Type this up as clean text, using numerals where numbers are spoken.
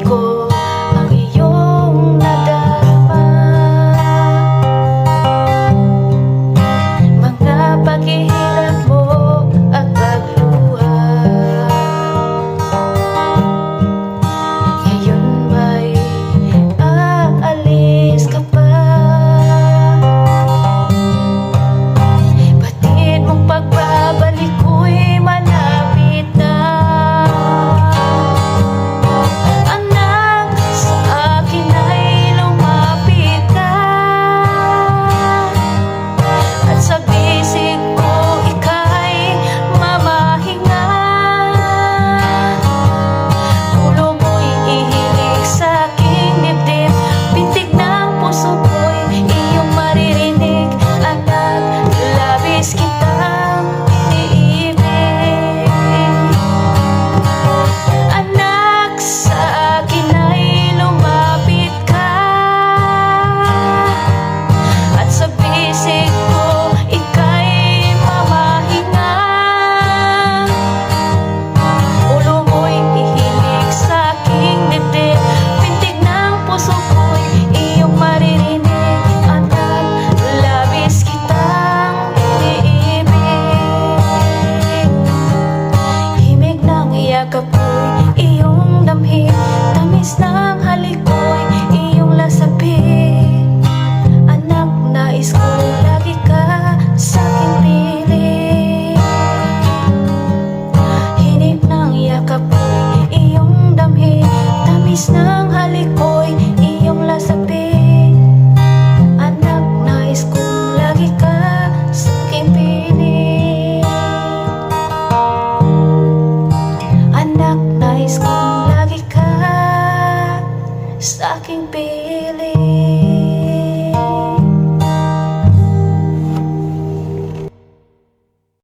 ko ang iyong nadarama. Mga paghihirap mo at pagluha, ngayon may aalis ka pa. Batid mong pagbabalik ko'y malapit na. Anak, sa akin ay lumapit ka, at sa bisig ko ika'y mamahinga. Ulo mo'y ihilig sa aking dibdib, bintig ng puso ko'y iyong maririnig. Anak, labis kitang iniibig. Anak, sa akin ay lumapit ka, at sa bisig ko ika'y mamahinga. Ulo mo'y ihilig sa aking dibdib, bintig ng puso ko'y iyong maririnig. Anak, labis kitang iniibig. Himig ng iyakap ko'y iyong damhin, tamis ng halik ko'y iyong lasapin. Anak, nais ko lagi ka sa'king piling. Hinig ng yakap ko'y iyong damhin, tamis ng halik ko'y iyong lasapin. Anak, nais ko lagi ka sa'king piling. Anak, nais ko lagi ka sa'king piling.